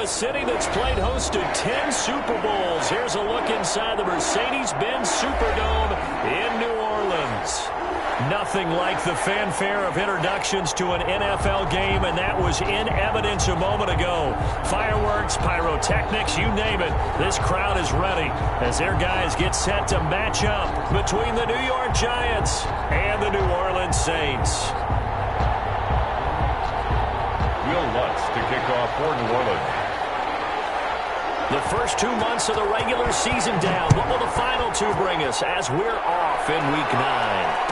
a city that's played host to 10 Super Bowls. Here's a look inside the Mercedes-Benz Superdome in New Orleans. Nothing like the fanfare of introductions to an NFL game, and that was in evidence a moment ago. Fireworks, pyrotechnics, you name it. This crowd is ready as their guys get set to match up between the New York Giants and the New Orleans Saints. Will Lutz to kick off for New Orleans. The first 2 months of the regular season down. What will the final two bring us as we're off in Week 9?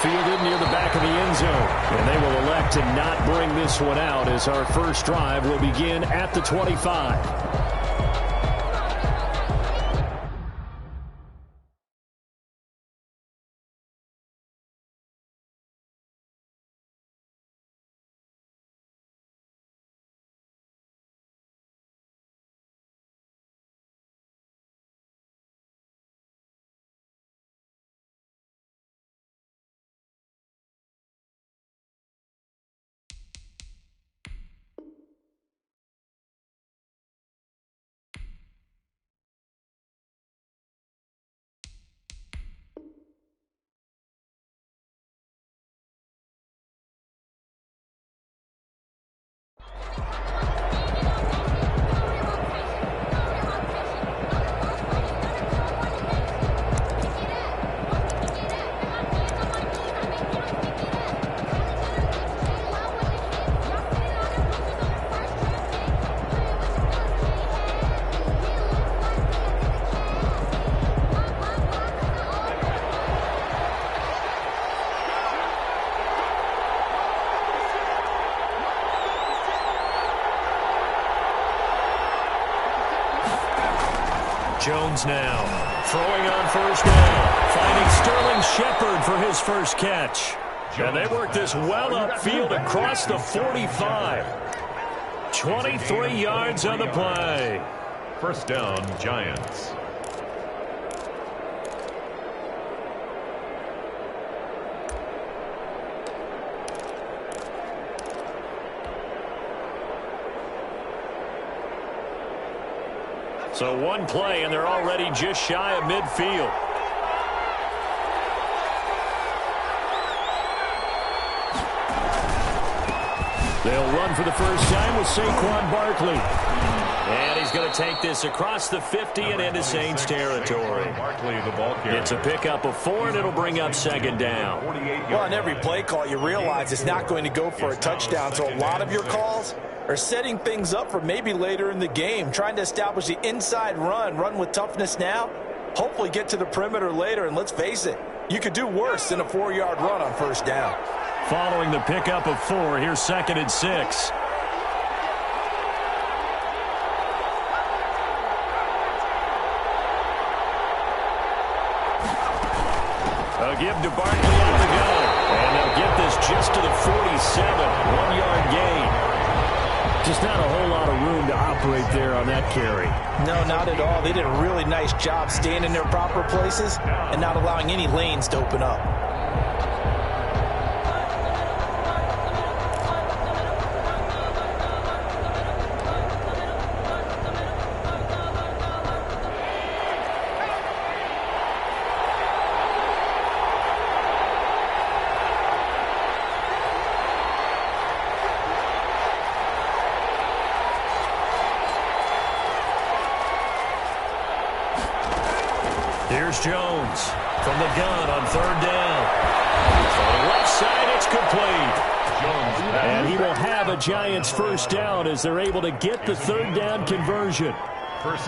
Fielded near the back of the end zone. And they will elect to not bring this one out as our first drive will begin at the 25. Jones now throwing on first down, finding Sterling Shepard for his first catch. And they work this well upfield across the 45. 23 yards on the play. First down, Giants. So one play, and they're already just shy of midfield. They'll run for the first time with Saquon Barkley. And he's going to take this across the 50 and into Saints territory. It's a pickup of 4, and it'll bring up second down. Well, on every play call, you realize it's not going to go for a touchdown. So a lot of your calls are setting things up for maybe later in the game, trying to establish the inside run with toughness now, hopefully get to the perimeter later, and let's face it, you could do worse than a 4-yard run on first down. Following the pickup of 4, here's 2nd and 6. A give to Barkley on the go, and they'll get this just to the 47, 1-yard gain. Just not a whole lot of room to operate there on that carry. No, not at all. They did a really nice job staying in their proper places and not allowing any lanes to open up. Here's Jones from the gun on 3rd down. On the left side, it's complete. And he will have a Giants first down as they're able to get the 3rd down conversion.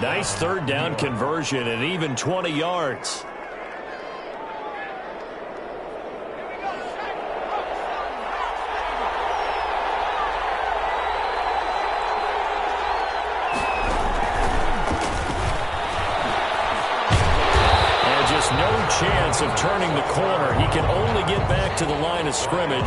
Nice 3rd down conversion and even 20 yards. Chance of turning the corner. He can only get back to the line of scrimmage.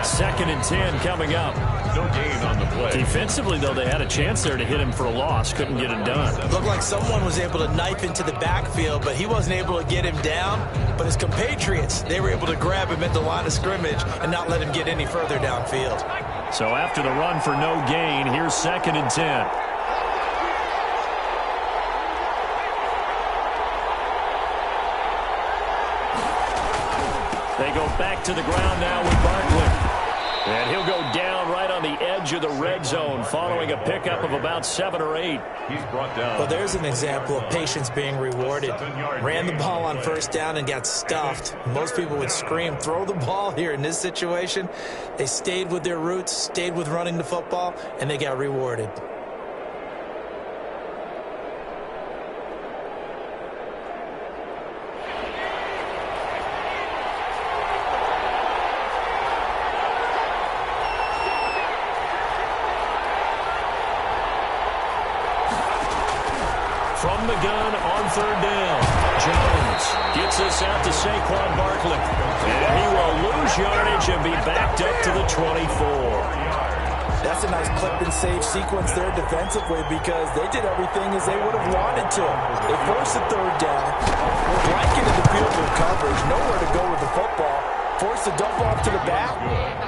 2nd and 10 coming up. No gain on the play. Defensively, though, they had a chance there to hit him for a loss. Couldn't get it done. Looked like someone was able to knife into the backfield, but he wasn't able to get him down. But his compatriots, they were able to grab him at the line of scrimmage and not let him get any further downfield. So after the run for no gain, here's 2nd and 10. They go back to the ground now with Barkley. And he'll go down right on the edge of the red zone following a pickup of about 7 or 8. He's brought down. Well, there's an example of patience being rewarded. Ran the ball on 1st down and got stuffed. Most people would scream, throw the ball here. In this situation, they stayed with their roots, stayed with running the football, and they got rewarded. From the gun on 3rd down, Jones gets this out to Saquon Barkley. And he will lose yardage and be backed up to the 24. That's a nice clip and save sequence there defensively because they did everything as they would have wanted to. They forced the 3rd down, blanketed the field with coverage, nowhere to go with the football, forced the dump off to the back,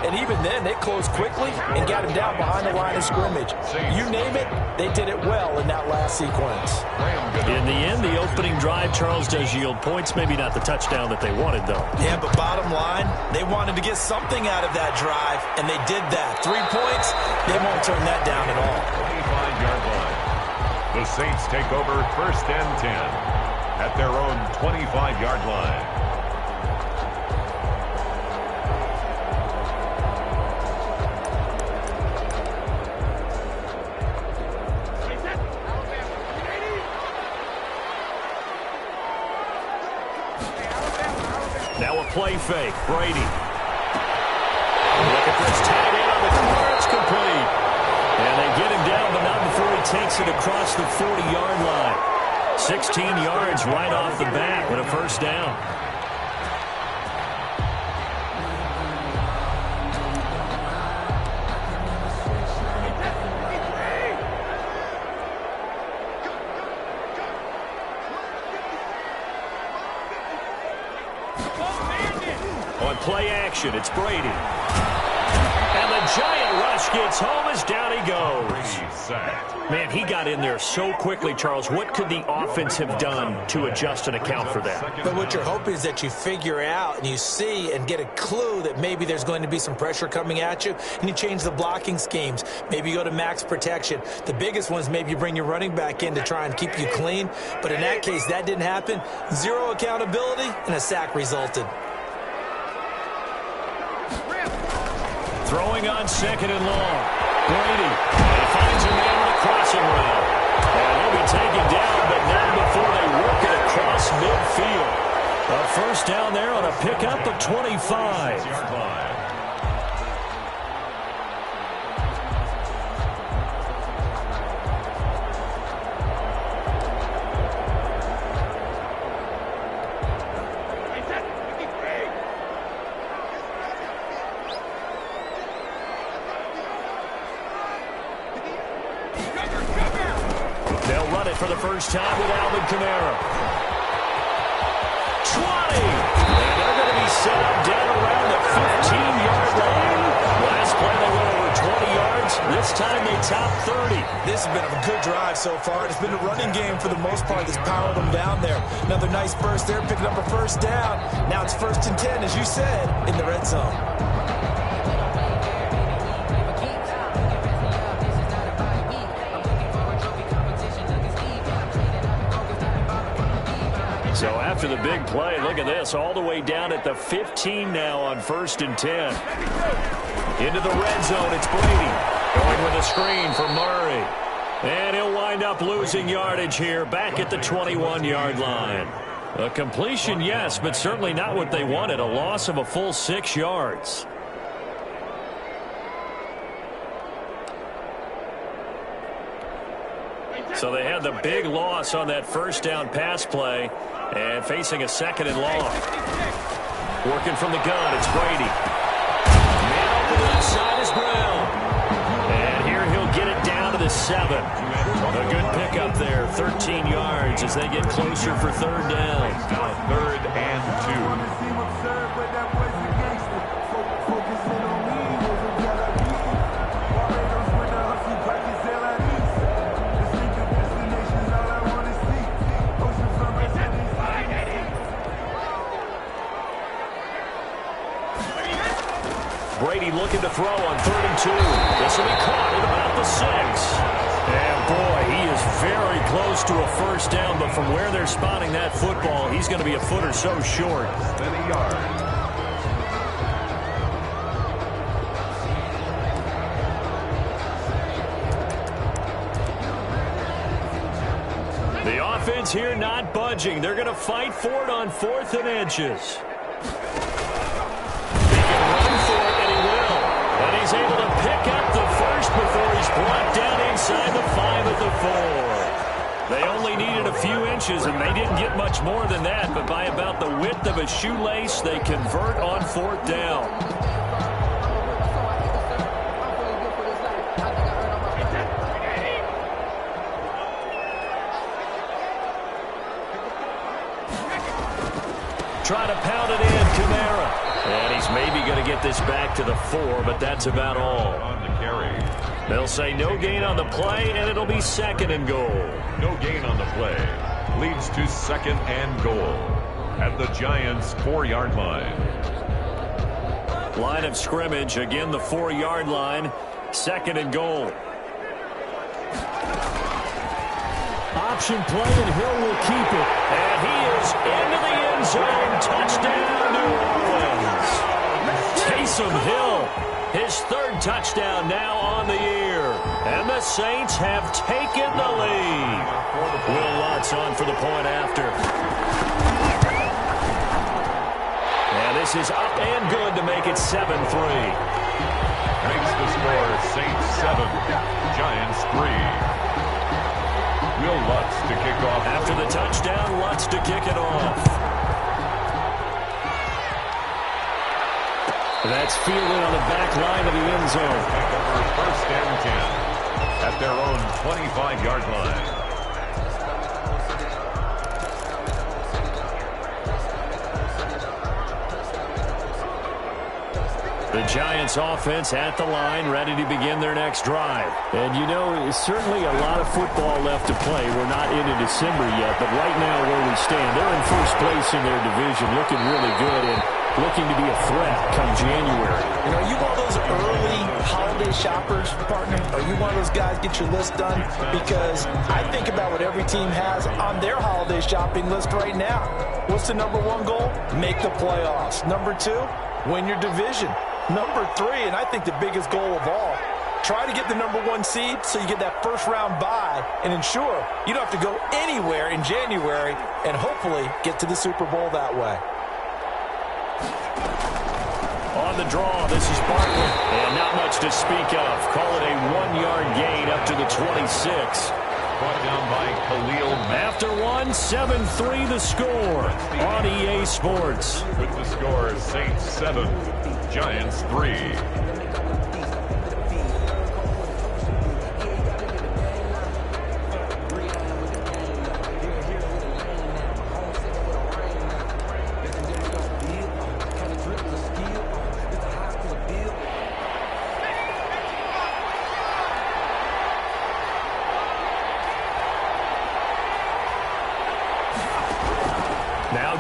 and even then they closed quickly and got him down behind the line of scrimmage. You name it, they did it well in that last sequence. In the end, the opening drive, Charles, does yield points. Maybe not the touchdown that they wanted, though. Yeah, but bottom line, they wanted to get something out of that drive, and they did that. 3 points, they won't turn that down at all. 25-yard line. The Saints take over 1st and 10 at their own 25-yard line. Now a play fake. Brady. Looking for his tight end on the corner. It's complete. And they get him down, but not before he takes it across the 40-yard line. 16 yards right off the bat with a 1st down. On play action, it's Brady. And the giant rush gets home as down he goes. Man, he got in there so quickly, Charles. What could the offense have done to adjust and account for that? But what you're hoping is that you figure out and you see and get a clue that maybe there's going to be some pressure coming at you, and you change the blocking schemes. Maybe you go to max protection. The biggest one is maybe you bring your running back in to try and keep you clean. But in that case, that didn't happen. 0 accountability, and a sack resulted. Throwing on 2nd and long. Brady. And he finds a man with a crossing route. And he'll be taken down, but not before they work it across midfield. A 1st down there on a pickup of 25. They'll run it for the 1st time with Alvin Kamara. 20! And they're going to be set up down around the 15-yard line. Last play they went over 20 yards. This time they top 30. This has been a good drive so far. It's been a running game for the most part that's powered them down there. Another nice burst there, picking up a 1st down. Now it's 1st and 10, as you said, in the red zone. So after the big play, look at this, all the way down at the 15 now on 1st and 10. Into the red zone, it's Brady. Going with a screen for Murray. And he'll wind up losing yardage here, back at the 21-yard line. A completion, yes, but certainly not what they wanted. A loss of a full 6 yards. So they had the big loss on that 1st down pass play and facing a 2nd and long. Working from the gun, it's Brady. Man open inside is Brown. And here he'll get it down to the 7. A good pickup there, 13 yards as they get closer for 3rd down. 3rd and 2. throw on 3rd and 2. This will be caught at about the 6. And, boy, he is very close to a first down, but from where they're spotting that football, he's going to be a foot or so short. Then a yard. The offense here not budging. They're going to fight for it on 4th and inches. He can run for it, and he will. And he's able to pick up the first before he's brought down inside the 5 at the 4. They only needed a few inches, and they didn't get much more than that. But by about the width of a shoelace, they convert on 4th down. Try to pound it in, Kamara. And he's maybe going to get this back to the 4, but that's about all. On the carry. They'll say no gain on the play, and it'll be 2nd and goal. No gain on the play. Leads to 2nd and goal. At the Giants' 4-yard line. Line of scrimmage, again the 4-yard line. 2nd and goal. Option play, and Hill will keep it. And he is into the end zone. Touchdown, New Orleans. Taysom Hill, his 3rd touchdown now on the year. And the Saints have taken the lead. Will Lutz on for the point after. And this is up and good to make it 7-3. Makes the score Saints 7, Giants 3. Will Lutz to kick off. After the touchdown, Lutz to kick it off. That's fielded on the back line of the end zone. Take over 1st and 10 at their own 25-yard line. The Giants offense at the line, ready to begin their next drive. And you know, it's certainly a lot of football left to play. We're not into December yet, but right now where we stand, they're in first place in their division, looking really good and looking to be a threat come January. You know, are you one of those early holiday shoppers, partner? Are you one of those guys get your list done? Because I think about what every team has on their holiday shopping list right now. What's the number 1 goal? Make the playoffs. Number 2, win your division. Number 3, and I think the biggest goal of all, try to get the number 1 seed so you get that first-round bye and ensure you don't have to go anywhere in January and hopefully get to the Super Bowl that way. On the draw, this is Barkley. And not much to speak of. Call it a 1-yard gain up to the 26. Brought down by Khalil Mack. After 1, 7-3 the score on EA Sports. With the score, Saints 7, Giants 3.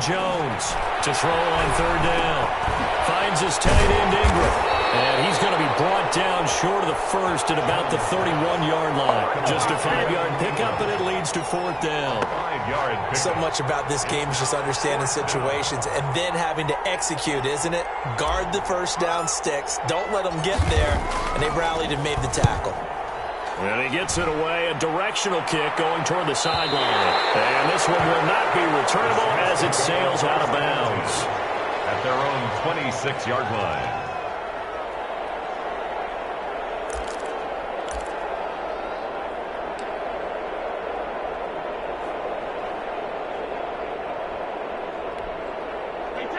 Jones to throw on 3rd down. Finds his tight end Ingram. And he's going to be brought down short of the first at about the 31-yard line. Just a 5-yard pickup, and it leads to 4th down. 5-yard pickup. So much about this game is just understanding situations and then having to execute, isn't it? Guard the first down sticks. Don't let them get there. And they rallied and made the tackle. And he gets it away, a directional kick going toward the sideline. And this one will not be returnable as it sails out of bounds. At their own 26-yard line.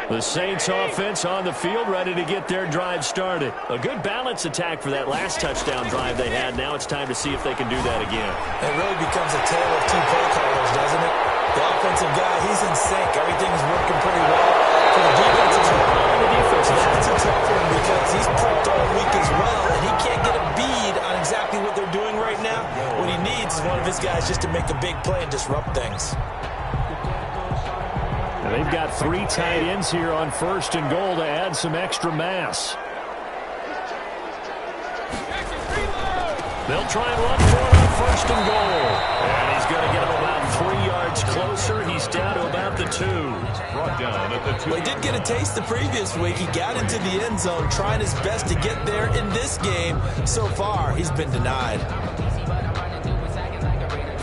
The Saints offense on the field, ready to get their drive started. A good balance attack for that last touchdown drive they had. Now it's time to see if they can do that again. It really becomes a tale of 2 play callers, doesn't it? The offensive guy, he's in sync. Everything's working pretty well. For the defensive that's a tough one because he's prepped all week as well, and he can't get a bead on exactly what they're doing right now. What he needs is one of his guys just to make a big play and disrupt things. They've got 3 tight ends here on 1st and goal to add some extra mass. They'll try and run for it on first and goal. And he's going to get him about 3 yards closer. He's down to about the 2. Brought down at the 2. Well, he did get a taste the previous week. He got into the end zone, trying his best to get there in this game. So far, he's been denied.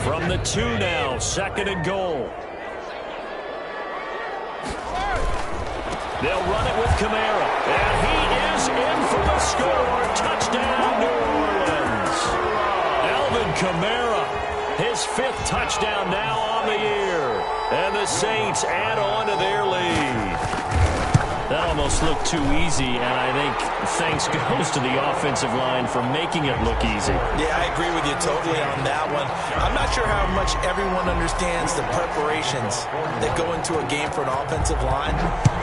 From the 2 now, second and goal. They'll run it with Kamara. And he is in for the score. Touchdown, New Orleans. Alvin Kamara, his 5th touchdown now on the year. And the Saints add on to their lead. That almost looked too easy, and I think thanks goes to the offensive line for making it look easy. Yeah, I agree with you totally on that one. I'm not sure how much everyone understands the preparations that go into a game for an offensive line,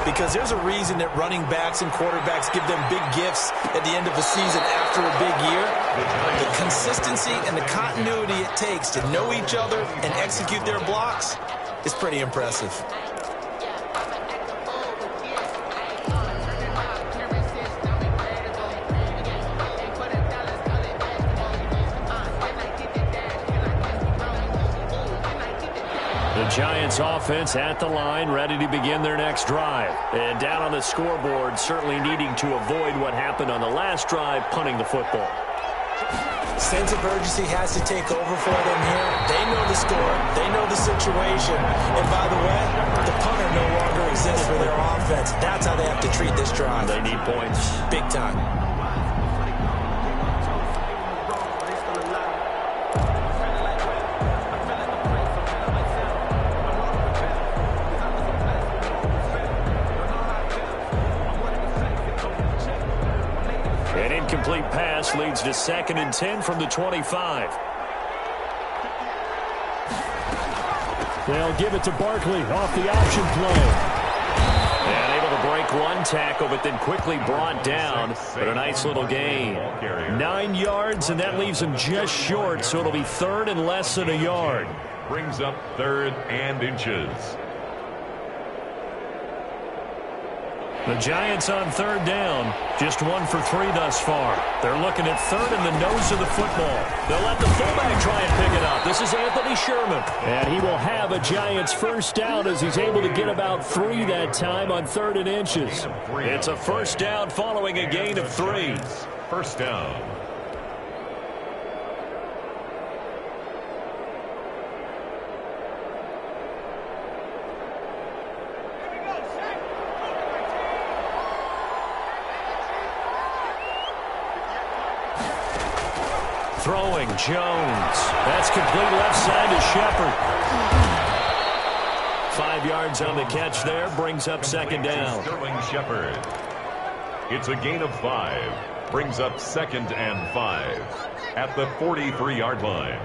because there's a reason that running backs and quarterbacks give them big gifts at the end of a season after a big year. The consistency and the continuity it takes to know each other and execute their blocks is pretty impressive. The Giants offense at the line, ready to begin their next drive. And down on the scoreboard, certainly needing to avoid what happened on the last drive, punting the football. Sense of urgency has to take over for them here. They know the score. They know the situation. And by the way, the punter no longer exists for their offense. That's how they have to treat this drive. They need points. Big time. An incomplete pass leads to 2nd and 10 from the 25. They'll give it to Barkley off the option play. And able to break one tackle, but then quickly brought down. But a nice little gain. 9 yards, and that leaves him just short, so it'll be 3rd and less than a yard. Brings up 3rd and inches. The Giants on 3rd down, just 1 for 3 thus far. They're looking at 3rd in the nose of the football. They'll let the fullback try and pick it up. This is Anthony Sherman. And he will have a Giants first down as he's able to get about 3 that time on 3rd and inches. It's a first down following a gain of 3. First down. Throwing, Jones. That's complete left side to Shepard. 5 yards on the catch there, brings up 2nd down. Sterling Shepard. It's a gain of 5. Brings up 2nd and 5 at the 43-yard line.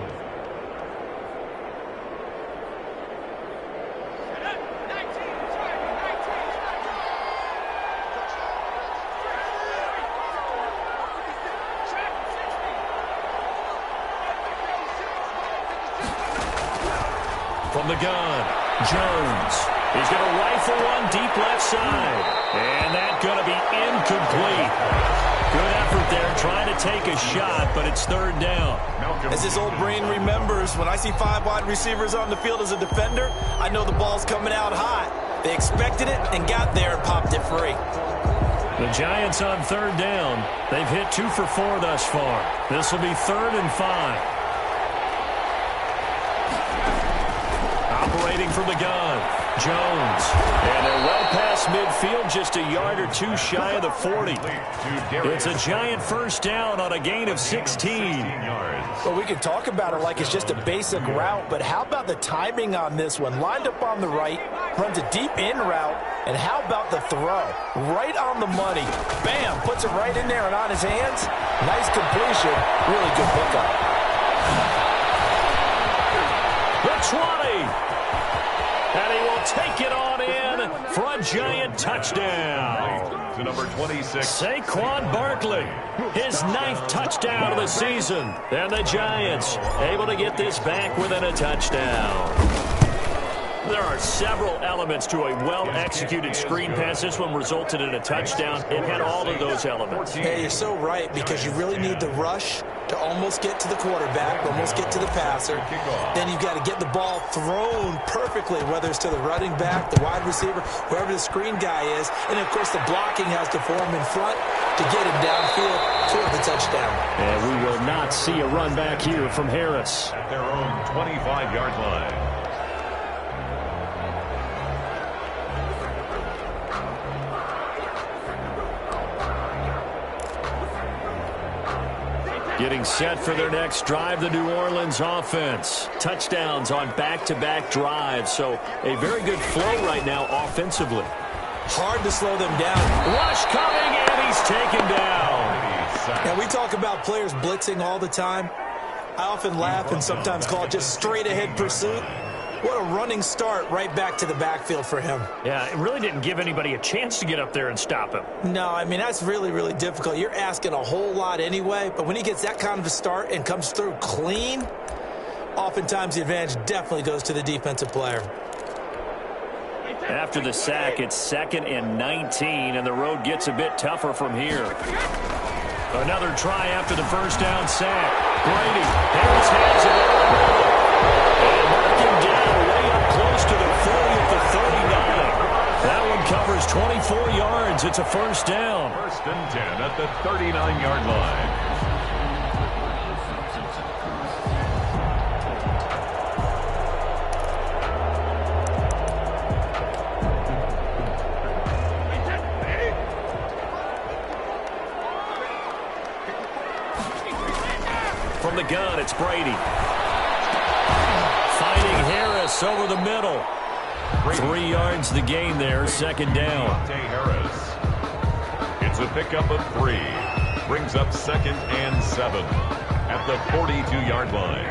From the gun, Jones. He's going to rifle one deep left side. And that's going to be incomplete. Good effort there trying to take a shot, but it's 3rd down. As his old brain remembers, when I see 5 wide receivers on the field as a defender, I know the ball's coming out hot. They expected it and got there and popped it free. The Giants on 3rd down. They've hit 2 for 4 thus far. This will be 3rd and 5. Operating from the gun, Jones. And they're well past midfield, just a yard or 2 shy of the 40. It's a Giant first down on a gain of 16. Well, we could talk about it like it's just a basic route, but how about the timing on this one? Lined up on the right, runs a deep in route, and how about the throw? Right on the money. Bam, puts it right in there and on his hands. Nice completion, really good pickup. The 20. And he will take it on in for a Giant touchdown. To number 26. Saquon Barkley, his 9th touchdown of the season. And the Giants able to get this back within a touchdown. There are several elements to a well-executed screen pass. This one resulted in a touchdown. It had all of those elements. Hey, you're so right, because you really need the rush to almost get to the quarterback, almost get to the passer. Then you've got to get the ball thrown perfectly, whether it's to the running back, the wide receiver, whoever the screen guy is. And, of course, the blocking has to form in front to get him downfield toward the touchdown. And we will not see a run back here from Harris. At their own 25-yard line. Getting set for their next drive, the New Orleans offense. Touchdowns on back-to-back drives, so a very good flow right now offensively. Hard to slow them down. Rush coming, and he's taken down. And we talk about players blitzing all the time. I often laugh and sometimes call it just straight-ahead pursuit. What a running start right back to the backfield for him. Yeah, it really didn't give anybody a chance to get up there and stop him. No, I mean, that's really, really difficult. You're asking a whole lot anyway, but when he gets that kind of a start and comes through clean, oftentimes the advantage definitely goes to the defensive player. After the sack, it's 2nd and 19, and the road gets a bit tougher from here. Another try after the first down sack. Brady, Harris has it all. And mark him down way up close to the 40 at the 39. That one covers 24 yards. It's a first down. 1st and 10 at the 39-yard line. From the gun, it's Brady. Finding Harris over the middle. 3 yards the gain there, 2nd down. Harris. It's a pickup of 3. Brings up 2nd and 7 at the 42-yard line.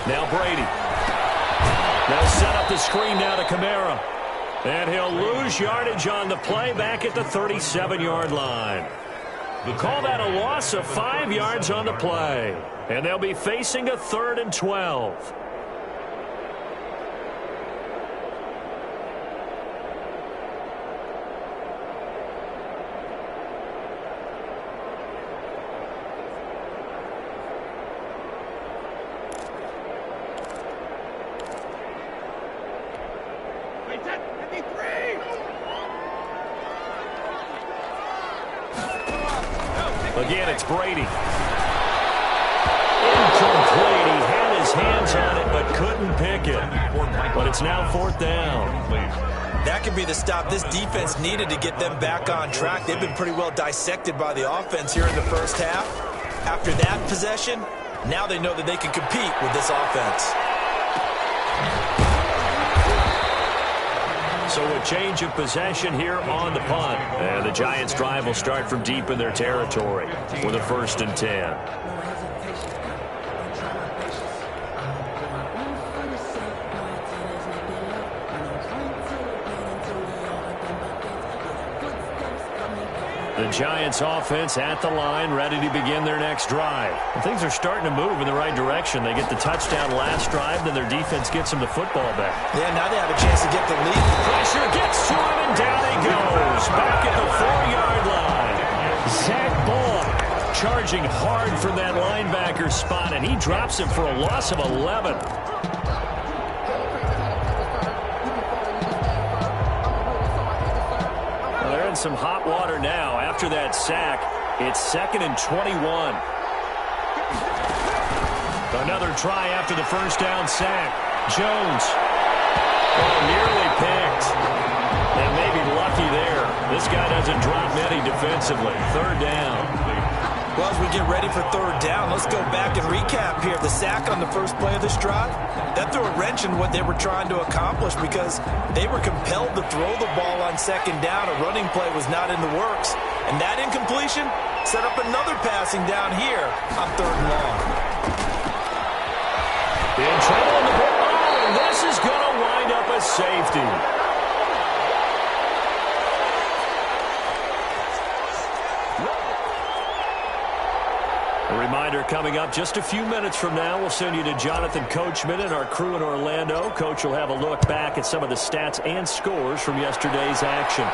Now Brady. They'll set up the screen now to Kamara. And he'll lose yardage on the play back at the 37-yard line. Call that a loss of 5 yards on the play. And they'll be facing a 3rd and 12. Again, it's Brady. Incomplete. He had his hands on it but couldn't pick it. But it's now 4th down. That could be the stop this defense needed to get them back on track. They've been pretty well dissected by the offense here in the first half. After that possession, now they know that they can compete with this offense. So a change of possession here on the punt. And the Giants' drive will start from deep in their territory with a 1st and 10. The Giants offense at the line, ready to begin their next drive. And things are starting to move in the right direction. They get the touchdown last drive, then their defense gets them the football back. Yeah, now they have a chance to get the lead. Pressure gets to him, and down he goes. Back at the 4-yard line. Zach Bullock charging hard from that linebacker spot, and he drops him for a loss of 11. Some hot water now after that sack. It's 2nd and 21. Another try after the first down sack. Jones. Oh, nearly picked. And maybe lucky there. This guy doesn't drop many defensively. 3rd down. Well, as we get ready for 3rd down, let's go back and recap here. The sack on the first play of this drive, that threw a wrench in what they were trying to accomplish because they were compelled to throw the ball on 2nd down. A running play was not in the works. And that incompletion set up another passing down here on 3rd and long. In trouble in the ball. Oh, and this is going to wind up a safety. A reminder coming up just a few minutes from now, we'll send you to Jonathan Coachman and our crew in Orlando. Coach will have a look back at some of the stats and scores from yesterday's action.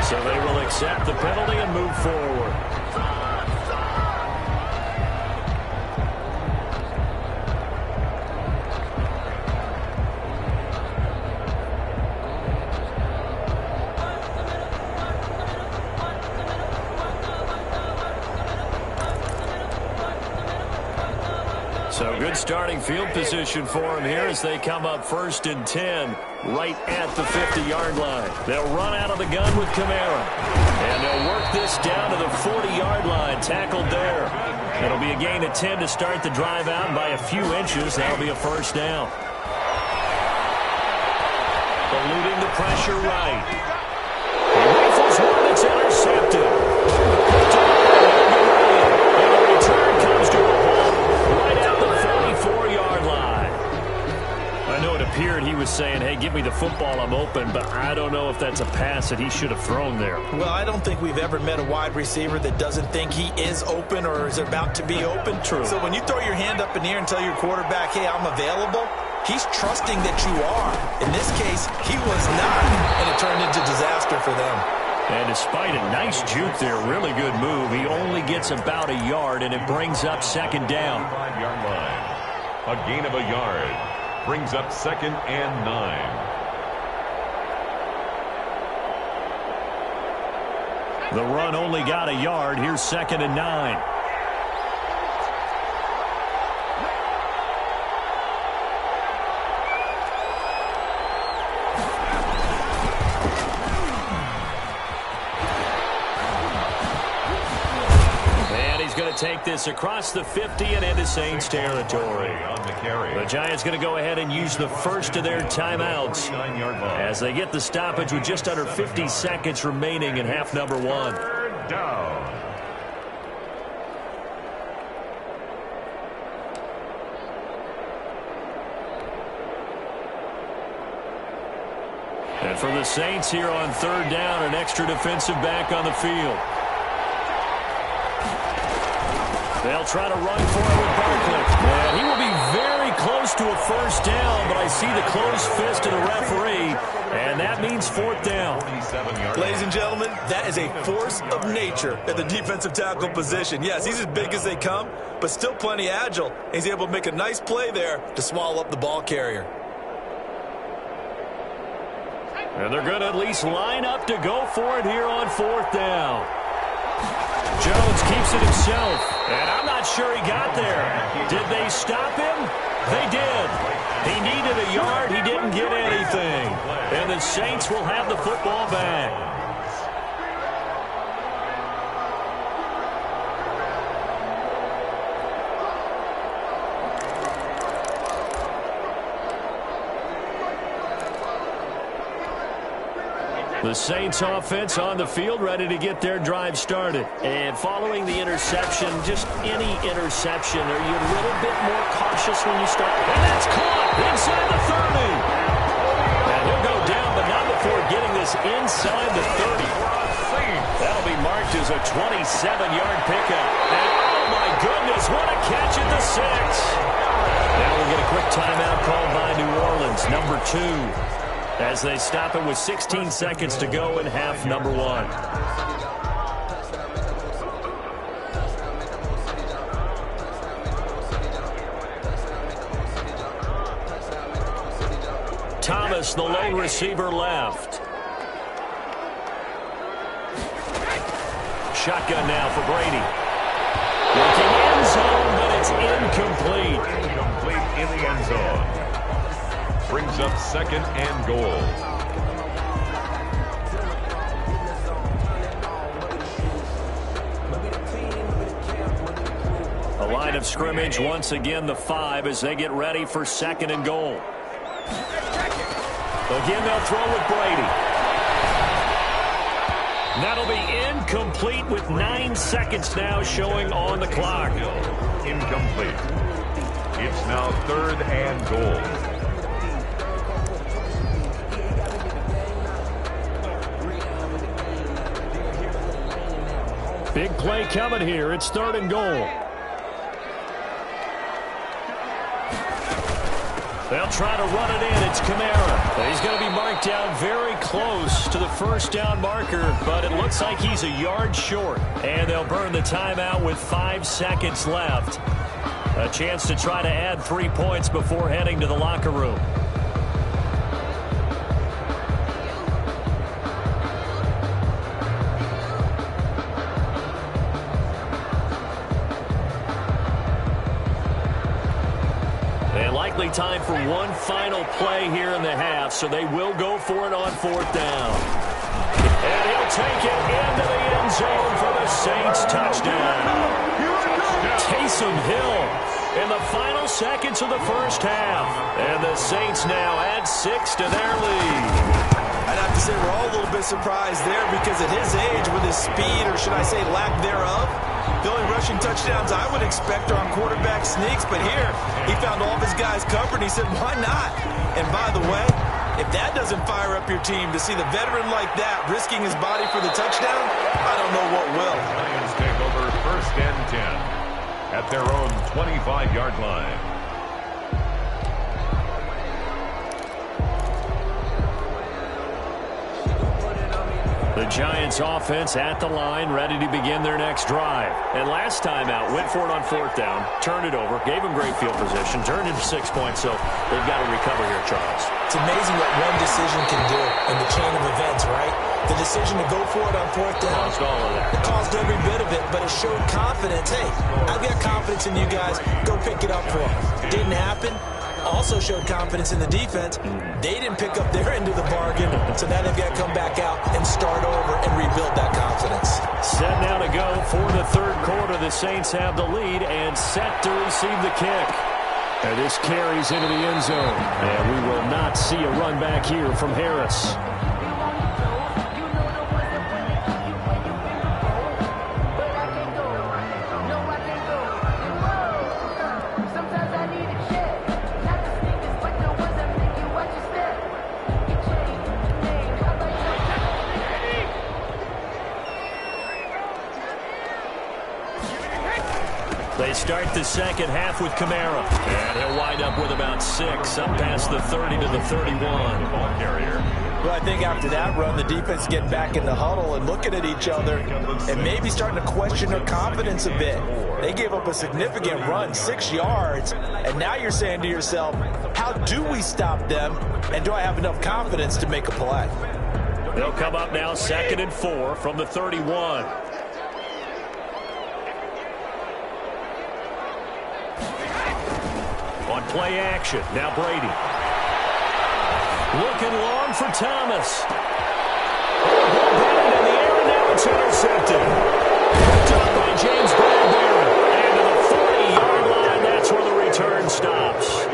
So they will accept the penalty and move forward. So good starting field position for them here as they come up 1st and 10 right at the 50-yard line. They'll run out of the gun with Kamara. And they'll work this down to the 40-yard line, tackled there. It'll be a gain of 10 to start the drive out, and by a few inches, that'll be a first down. Eluding the pressure right. He rifles one that's intercepted. And the return comes to a halt right at the 44-yard line. I know it appeared he was saying, hey, give me the football, I'm open, but I don't know if that's a pass that he should have thrown there. Well, I don't think we've ever met a wide receiver that doesn't think he is open or is about to be open. True. So when you throw your hand up in the air and tell your quarterback, hey, I'm available, he's trusting that you are. In this case, he was not, and it turned into disaster for them. And despite a nice juke there, really good move, he only gets about a yard, and it brings up 2nd down. 5-yard line. A gain of a yard. Brings up 2nd and 9. The run only got a yard. Here's 2nd and 9. Take this across the 50 and into Saints territory. The Giants going to go ahead and use the first of their timeouts as they get the stoppage with just under 50 seconds remaining in half number 1. Third down. And for the Saints here on 3rd down, an extra defensive back on the field. They'll try to run for it with Barkley. And he will be very close to a first down, but I see the closed fist of the referee, and that means 4th down. Ladies and gentlemen, that is a force of nature at the defensive tackle position. Yes, he's as big as they come, but still plenty agile. He's able to make a nice play there to swallow up the ball carrier. And they're going to at least line up to go for it here on 4th down. Jones keeps it himself, and I'm not sure he got there. Did they stop him? They did. He needed a yard. He didn't get anything. And the Saints will have the football back. The Saints offense on the field, ready to get their drive started. And following the interception, just any interception, are you a little bit more cautious when you start? And that's caught inside the 30. And he'll go down, but not before getting this inside the 30. That'll be marked as a 27-yard pickup. And oh my goodness, what a catch at the 6. Now we'll get a quick timeout called by New Orleans, number 2. As they stop it with 16 seconds to go in half number 1. Thomas, the lone receiver, left. Shotgun now for Brady. Looking end zone, but it's incomplete. Incomplete in the end zone. Brings up 2nd and goal. A line of scrimmage once again, the 5, as they get ready for 2nd and goal. Again, they'll throw with Brady. That'll be incomplete with 9 seconds now showing on the clock. Incomplete. It's now 3rd and goal. Big play coming here. It's 3rd and goal. They'll try to run it in. It's Kamara. He's going to be marked down very close to the first down marker, but it looks like he's a yard short. And they'll burn the timeout with 5 seconds left. A chance to try to add 3 points before heading to the locker room. Likely time for one final play here in the half, so they will go for it on 4th down. And he'll take it into the end zone for the Saints touchdown. Taysom Hill in the final seconds of the first half. And the Saints now add 6 to their lead. I'd have to say we're all a little bit surprised there because at his age, with his speed, or should I say lack thereof, the only rushing touchdowns I would expect are on quarterback sneaks, but here he found all of his guys covered. He said, why not? And by the way, if that doesn't fire up your team to see the veteran like that risking his body for the touchdown, I don't know what will. Lions take over 1st and 10 at their own 25-yard line. The Giants offense at the line, ready to begin their next drive. And last time out, went for it on 4th down, turned it over, gave them great field position, turned it to 6 points, so they've got to recover here, Charles. It's amazing what one decision can do in the chain of events, right? The decision to go for it on 4th down. Caused all of that. It caused every bit of it, but it showed confidence. Hey, I've got confidence in you guys. Go pick it up for them. Didn't happen. Also showed confidence in the defense. They didn't pick up their end of the bargain, so now they've got to come back out and start over and rebuild that confidence. Set now to go for the 3rd quarter. The Saints have the lead and set to receive the kick. And this carries into the end zone. And we will not see a run back here from Harris. They start the second half with Kamara. And he'll wind up with about 6, up past the 30 to the 31. Ball carrier. Well, I think after that run, the defense getting back in the huddle and looking at each other and maybe starting to question their confidence a bit. They gave up a significant run, 6 yards, and now you're saying to yourself, how do we stop them, and do I have enough confidence to make a play? They'll come up now 2nd and 4 from the 31. On play action, now Brady. Looking long for Thomas. Ball batted in the air, and now it's intercepted. Picked up by James Bradbury. And to the 40-yard line, that's where the return stops.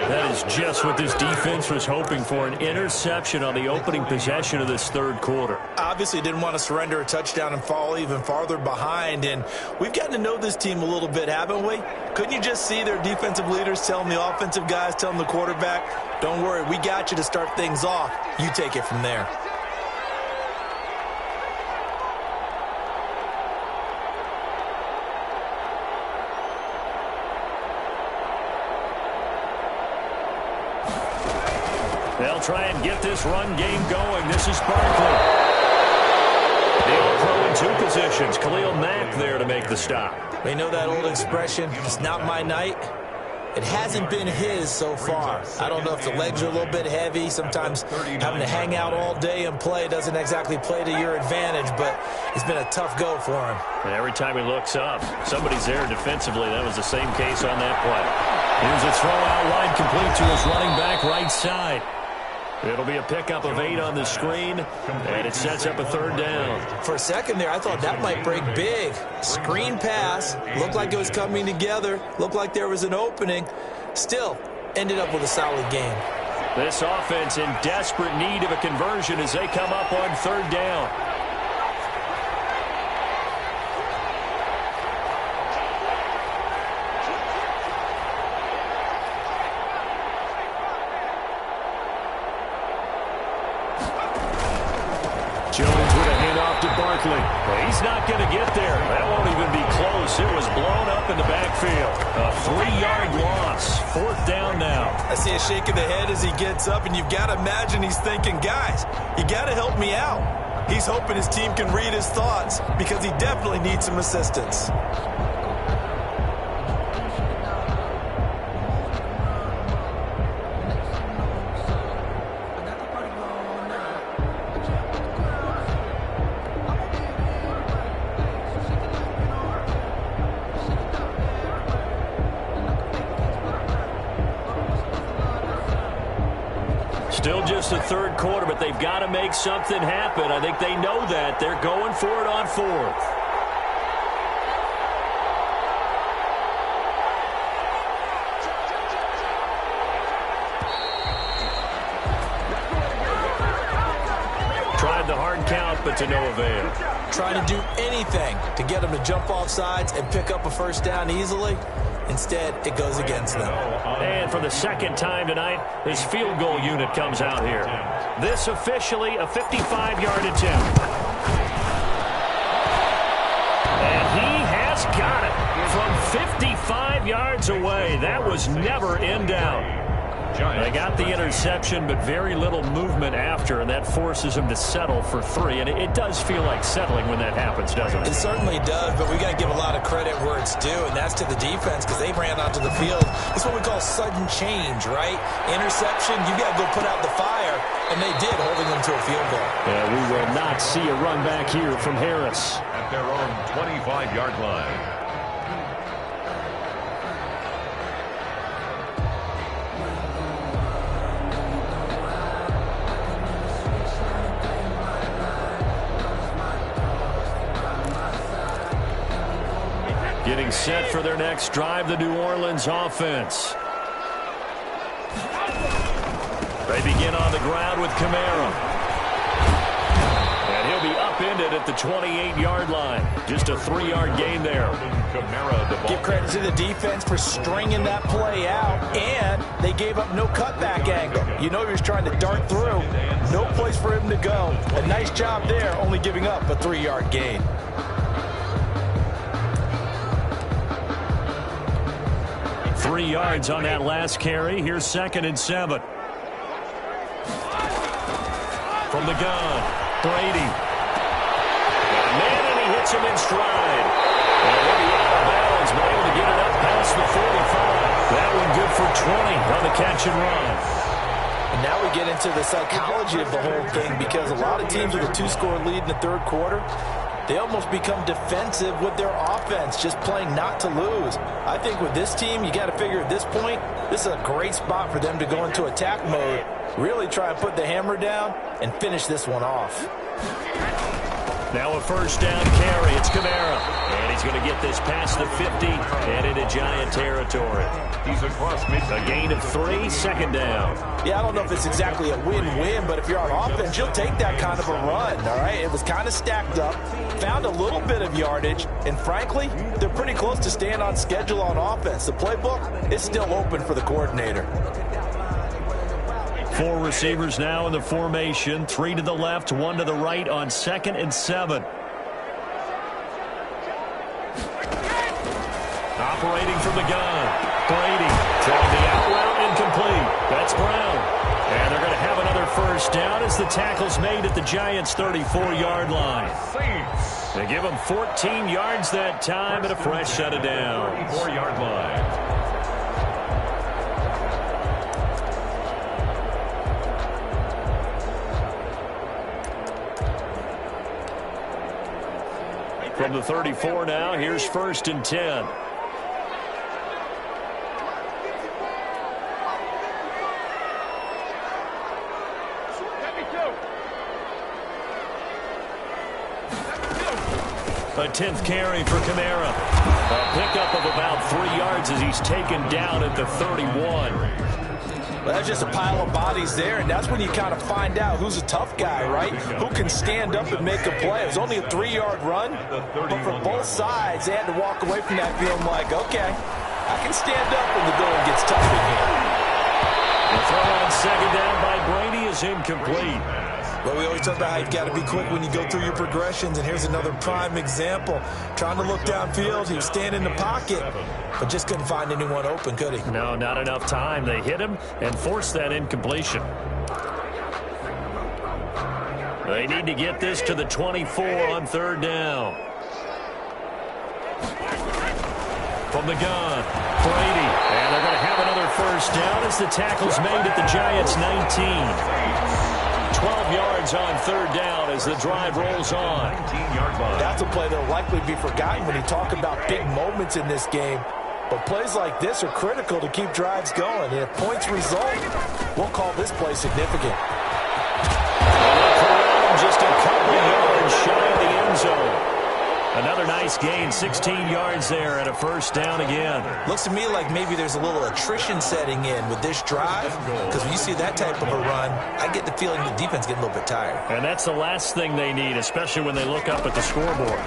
That is just what this defense was hoping for, an interception on the opening possession of this 3rd quarter. Obviously didn't want to surrender a touchdown and fall even farther behind, and we've gotten to know this team a little bit, haven't we? Couldn't you just see their defensive leaders telling the offensive guys, telling the quarterback, don't worry, we got you to start things off. You take it from there. They'll try and get this run game going. This is Barkley. The All-Pro in 2 positions. Khalil Mack there to make the stop. We know that old expression, it's not my night. It hasn't been his so far. I don't know if the legs are a little bit heavy. Sometimes having to hang out all day and play doesn't exactly play to your advantage, but it's been a tough go for him. And every time he looks up, somebody's there defensively. That was the same case on that play. Here's a throw out wide, complete to his running back right side. It'll be a pickup of 8 on the screen, and it sets up a 3rd down. For a second there, I thought that might break big. Screen pass, looked like it was coming together, looked like there was an opening. Still, ended up with a solid game. This offense in desperate need of a conversion as they come up on 3rd down. Jones with a handoff to Barkley. Well, he's not going to get there. That won't even be close. It was blown up in the backfield. A 3-yard loss. 4th down now. I see a shake of the head as he gets up, and you've got to imagine he's thinking, guys, you got to help me out. He's hoping his team can read his thoughts because he definitely needs some assistance. Still just the 3rd quarter, but they've got to make something happen. I think they know that. They're going for it on 4th. Tried the hard count, but to no avail. Trying to do anything to get them to jump off sides and pick up a 1st down easily. Instead, it goes against them. And for the 2nd time tonight, his field goal unit comes out here. This officially a 55-yard attempt. And he has got it from 55 yards away. That was never in doubt. They got the interception, but very little movement after, and that forces him to settle for 3. And it does feel like settling when that happens, doesn't it? It certainly does, but we got to give a lot of credit where it's due, and that's to the defense because they ran onto the field. It's what we call sudden change, right? Interception, you got to go put out the fire, and they did, holding them to a field goal. Yeah, we will not see a run back here from Harris. At their own 25-yard line. Getting set for their next drive, the New Orleans offense. They begin on the ground with Kamara. And he'll be upended at the 28-yard line. Just a 3-yard gain there. Give credit to the defense for stringing that play out, and they gave up no cutback angle. You know he was trying to dart through. No place for him to go. A nice job there, only giving up a 3-yard gain. 3 yards on that last carry. Here's 2nd and 7. From the gun, Brady. Man, and he hits him in stride. And he'll be out of bounds, but able to get it up past the 45. That one good for 20 on the catch and run. And now we get into the psychology of the whole thing because a lot of teams with a 2-score lead in the 3rd quarter, they almost become defensive with their offense, just playing not to lose. I think with this team, you got to figure at this point, this is a great spot for them to go into attack mode, really try and put the hammer down and finish this one off. Now a 1st down carry. It's Kamara. And he's going to get this past the 50 and into Giant territory. He's across midfield. A gain of 3, 2nd down. Yeah, I don't know if it's exactly a win-win, but if you're on offense, you'll take that kind of a run, all right? It was kind of stacked up, found a little bit of yardage, and frankly, they're pretty close to staying on schedule on offense. The playbook is still open for the coordinator. 4 receivers now in the formation. 3 to the left, 1 to the right on 2nd and 7. Operating from the gun. Brady throwing the out route incomplete. That's Brown. And they're going to have another 1st down as the tackle's made at the Giants' 34-yard line. They give them 14 yards that time and a fresh set of downs. 34-yard line. From the 34 now, here's 1st and 10. A 10th carry for Kamara. A pickup of about 3 yards as he's taken down at the 31. Well, that's just a pile of bodies there, and that's when you kind of find out who's a tough guy, right? Who can stand up and make a play. It was only a 3-yard run, but for both sides, they had to walk away from that feeling like, okay, I can stand up when the going gets tough in here. The throw on 2nd down by Brady is incomplete. Well, we always talk about how you've got to be quick when you go through your progressions, and here's another prime example. Trying to look downfield, he was standing in the pocket, but just couldn't find anyone open, could he? No, not enough time. They hit him and forced that incompletion. They need to get this to the 24 on third down. From the gun, Brady. And they're going to have another first down as the tackle's made at the Giants' 19. 12 yards on third down as the drive rolls on. That's a play that'll likely be forgotten when you talk about big moments in this game. But plays like this are critical to keep drives going. And if points result, we'll call this play significant. Just a couple yards shy of the end zone. Another nice gain, 16 yards there and a first down again. Looks to me like maybe there's a little attrition setting in with this drive, because when you see that type of a run, I get the feeling the defense getting a little bit tired. And that's the last thing they need, especially when they look up at the scoreboard.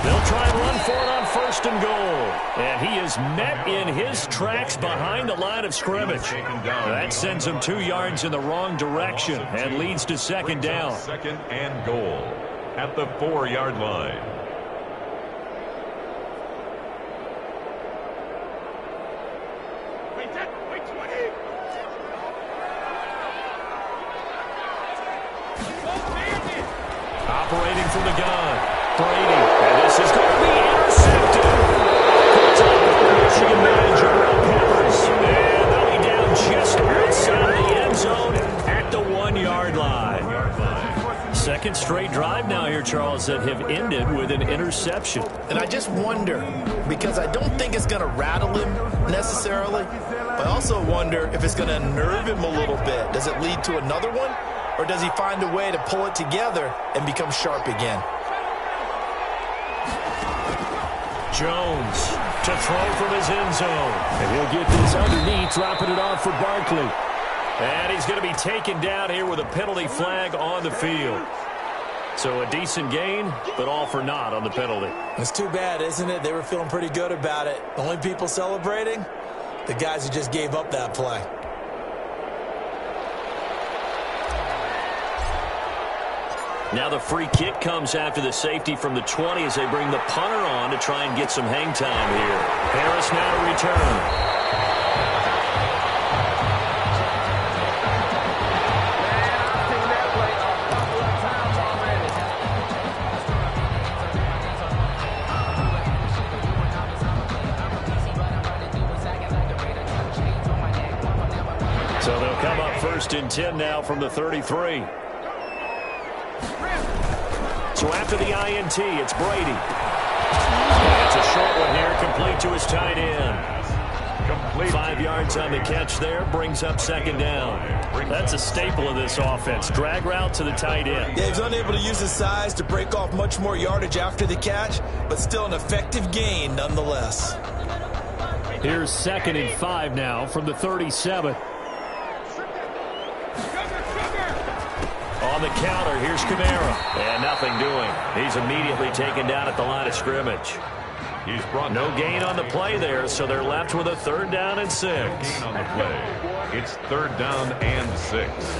They'll try and run for it on first and goal. And he is met in his tracks behind the line of scrimmage. That sends him 2 yards in the wrong direction and leads to second down. Second and goal at the 4-yard line. Operating from the gun, Brady. And this is going to be intercepted. Puts up the Michigan manager, Peppers. And they'll be down just outside the end zone at the 1-yard line. Second straight drive now here, Charles, that have ended with an interception. And I just wonder, because I don't think it's going to rattle him necessarily, but I also wonder if it's going to unnerve him a little bit. Does it lead to another one? Or does he find a way to pull it together and become sharp again? Jones to throw from his end zone. And he'll get this underneath, dropping it off for Barkley. And he's going to be taken down here with a penalty flag on the field. So a decent gain, but all for naught on the penalty. It's too bad, isn't it? They were feeling pretty good about it. The only people celebrating? The guys who just gave up that play. Now the free kick comes after the safety from the 20 as they bring the punter on to try and get some hang time here. Harris now to return. So they'll come up first and 10 now from the 33. So after the INT, it's Brady. And it's a short one here, complete to his tight end. 5 yards on the catch there, brings up second down. That's a staple of this offense. Drag route to the tight end. Yeah, he's unable to use his size to break off much more yardage after the catch, but still an effective gain nonetheless. Here's 2nd and 5 now from the 37. On the counter, here's Kamara. And nothing doing. He's immediately taken down at the line of scrimmage. He's brought no gain on the play there, so they're left with a 3rd down and 6. Gain on the play. It's 3rd down and 6.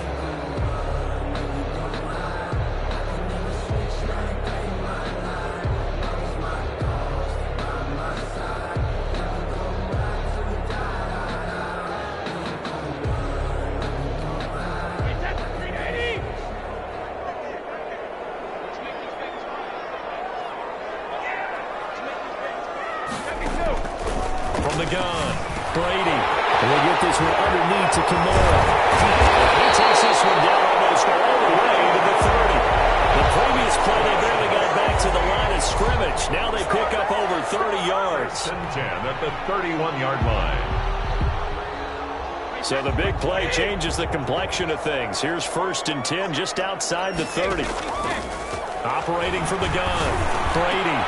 The gun, Brady. And they get this one underneath to Kamara. He takes this one down almost all the way to the 30. The previous play, they barely got back to the line of scrimmage. Now they pick up over 30 yards. 10 at the 31-yard line. So the big play changes the complexion of things. Here's 1st and 10 just outside the 30. Operating from the gun, Brady.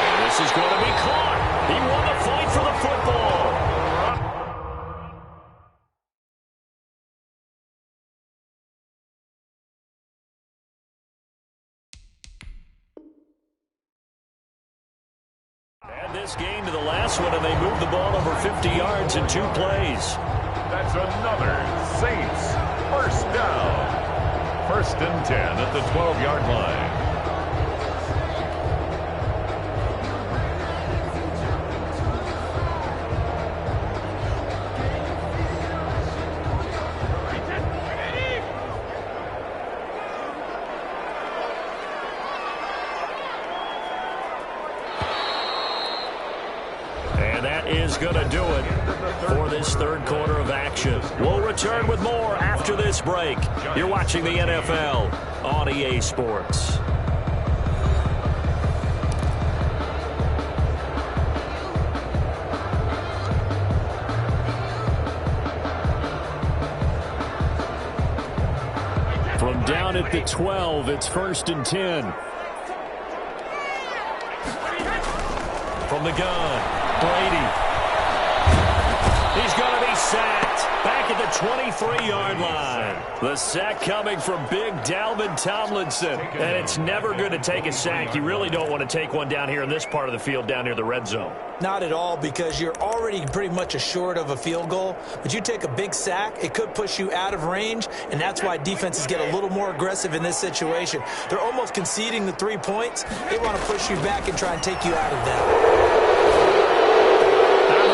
And this is going to be caught. He won the fight for the football. Add this game to the last one, and they moved the ball over 50 yards in 2 plays. That's another Saints first down. First and 10 at the 12-yard line. Is going to do it for this third quarter of action. We'll return with more after this break. You're watching the NFL on EA Sports. From down at the 12, it's first and 10. From the gun, Brady. He's going to be sacked back at the 23-yard line. The sack coming from big Dalvin Tomlinson. And it's never good to take a sack. You really don't want to take one down here in this part of the field down near the red zone. Not at all, because you're already pretty much assured of a field goal. But you take a big sack, it could push you out of range, and that's why defenses get a little more aggressive in this situation. They're almost conceding the 3 points. They want to push you back and try and take you out of that.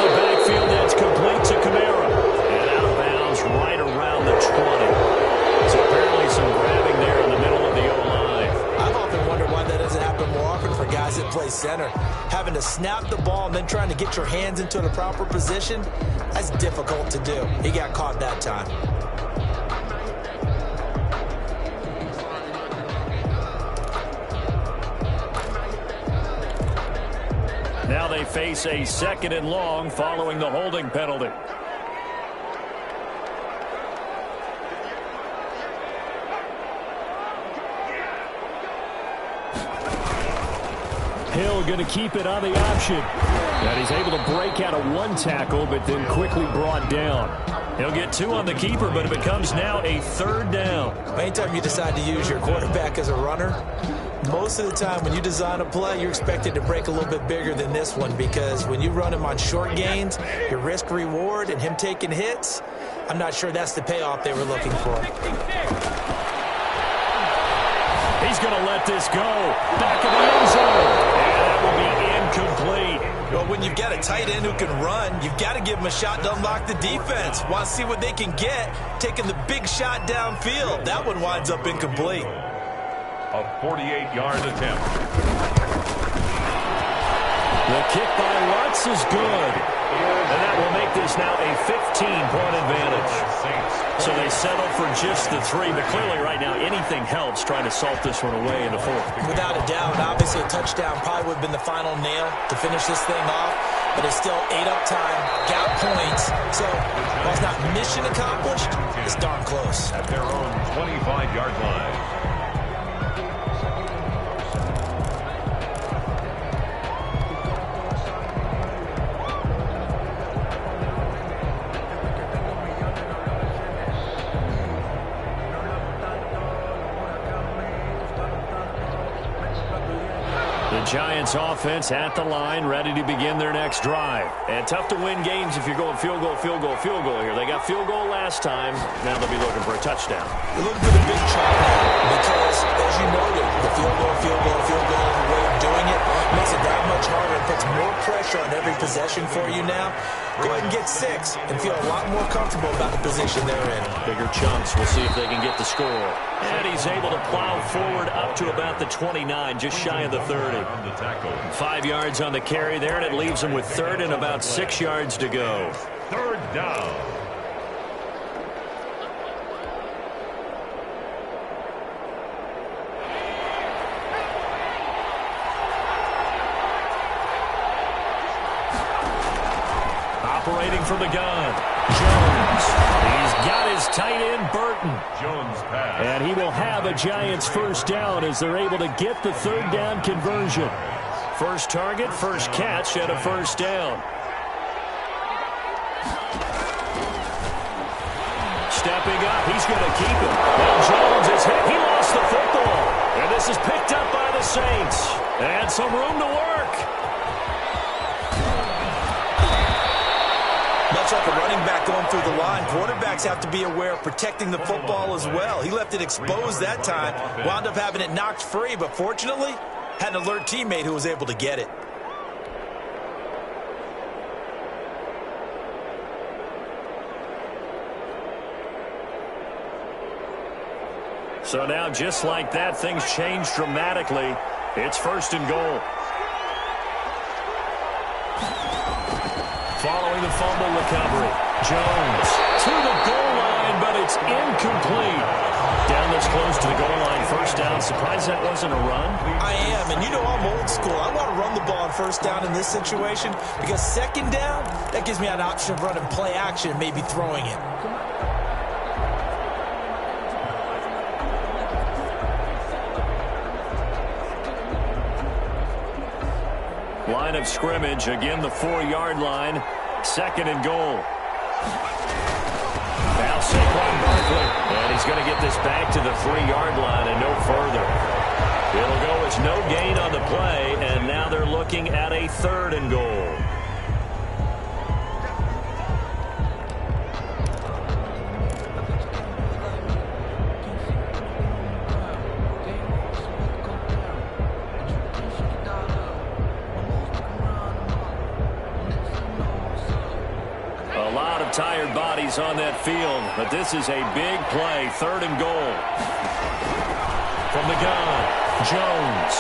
Backfield, that's complete to Kamara. And out of bounds right around the 20. So apparently some grabbing there in the middle of the O-line. I've often wondered why that doesn't happen more often for guys that play center. Having to snap the ball and then trying to get your hands into the proper position, that's difficult to do. He got caught that time. Now they face a second and long following the holding penalty. Hill going to keep it on the option. And he's able to break out of one tackle, but then quickly brought down. He'll get 2 on the keeper, but it becomes now a third down. Anytime you decide to use your quarterback as a runner, most of the time when you design a play, you're expected to break a little bit bigger than this one, because when you run him on short gains, your risk-reward and him taking hits, I'm not sure that's the payoff they were looking for. He's going to let this go. Back of the end zone. And that will be incomplete. Well, when you've got a tight end who can run, you've got to give him a shot to unlock the defense. Want to see what they can get, taking the big shot downfield. That one winds up incomplete. A 48-yard attempt. The kick by Lutz is good. And that will make this now a 15-point advantage. So they settle for just the 3, but clearly right now anything helps trying to salt this one away in the 4th. Without a doubt, obviously a touchdown probably would have been the final nail to finish this thing off, but it's still 8 up time, got points, so while it's not mission accomplished, it's darn close. At their own 25-yard line. Giants offense at the line, ready to begin their next drive. And tough to win games if you're going field goal, field goal, field goal here. They got field goal last time. Now they'll be looking for a touchdown. They're looking for the big chop now because, as you noted, the field goal, field goal, field goal, the way of doing it makes it that much harder. It puts more pressure on every possession for you now. Go ahead and get 6 and feel a lot more comfortable about the position they're in. Bigger chunks. We'll see if they can get the score. And he's able to plow forward up to about the 29, just shy of the 30. 5 yards on the carry there, and it leaves him with 3rd and about 6 yards to go. 3rd down. Operating from the gun, Jones. He's got his tight end, Burton. Jones pass. And he will have a Giants first down as they're able to get the 3rd down conversion. First target, first catch, and a first down. Stepping up, he's going to keep it. Now Jones is hit. He lost the football. And this is picked up by the Saints. And some room to work. much like a running back going through the line, quarterbacks have to be aware of protecting the football as well. He left it exposed that time, wound up having it knocked free, but fortunately, had an alert teammate who was able to get it. So now, just like that, things change dramatically. It's 1st and goal. Following the fumble recovery, Jones to the goal line, but it's incomplete. Down this close to the goal line, 1st down. Surprised that wasn't a run? I am, and you know I'm old school. I want to run the ball on 1st down in this situation because 2nd down, that gives me an option of running play action and maybe throwing it. Line of scrimmage, again the 4-yard line, 2nd and goal. Now Saquon Barkley, and he's going to get this back to the 3-yard line and no further. It'll go as no gain on the play, and now they're looking at a 3rd and goal. Tired bodies on that field, but this is a big play. 3rd and goal. From the gun, Jones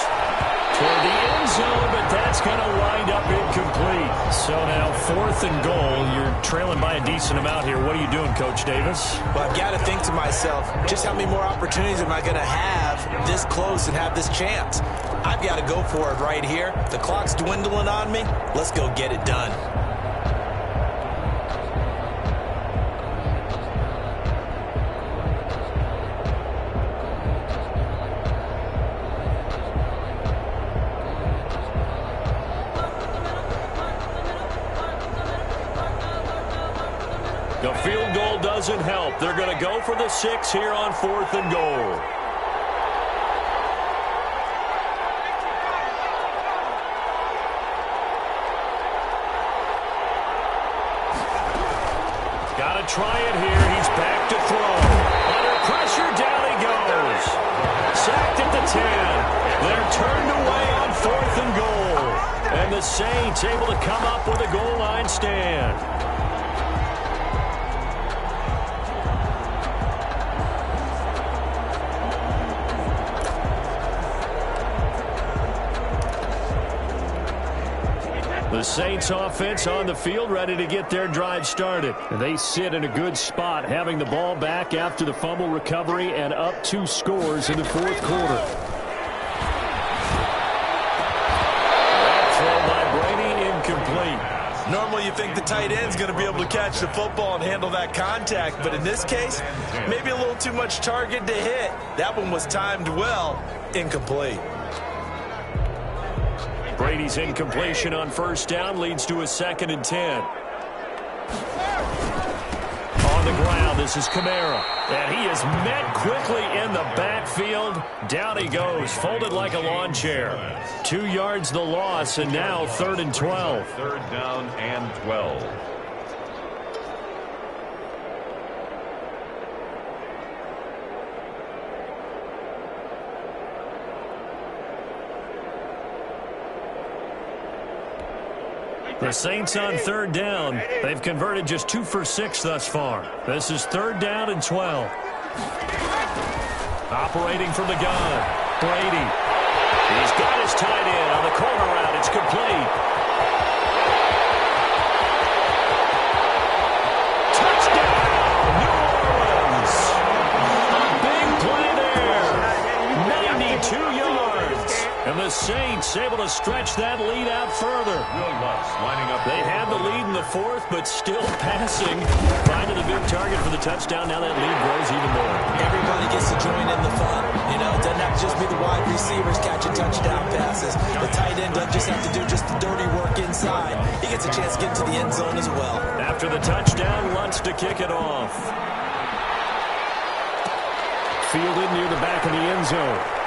toward the end zone, but that's going to wind up incomplete. So now 4th and goal. You're trailing by a decent amount here. What are you doing, Coach Davis? Well, I've got to think to myself, just how many more opportunities am I going to have this close and have this chance? I've got to go for it right here. The clock's dwindling on me. Let's go get it done. The field goal doesn't help. They're going to go for the 6 here on 4th and goal. Got to try it here. He's back to throw. Under pressure, down he goes. Sacked at the 10. They're turned away on 4th and goal. And the Saints able to come up with a goal line stand. The Saints offense on the field, ready to get their drive started. They sit in a good spot, having the ball back after the fumble recovery and up 2 scores in the 4th quarter. That throw by Brady incomplete. Normally you think the tight end's going to be able to catch the football and handle that contact, but in this case, maybe a little too much target to hit. That one was timed well, incomplete. Brady's incompletion on 1st down leads to a 2nd and 10. On the ground, this is Kamara. And he is met quickly in the backfield. Down he goes, folded like a lawn chair. 2 yards the loss, and now 3rd and 12. 3rd down and 12. The Saints on 3rd down. They've converted just 2 for 6 thus far. This is 3rd down and 12. Operating from the gun, Brady. He's got his tight end on the corner route. It's complete. Touchdown, New Orleans. A big play there. 92 yards. And the Saints able to stretch that lead out further. They had the lead in the 4th, but still passing. Finding the big target for the touchdown. Now that lead grows even more. Everybody gets to join in the fun. You know, it doesn't have to just be the wide receivers catching touchdown passes. The tight end doesn't just have to do just the dirty work inside. He gets a chance to get to the end zone as well. After the touchdown, wants to kick it off. Fielded near the back of the end zone.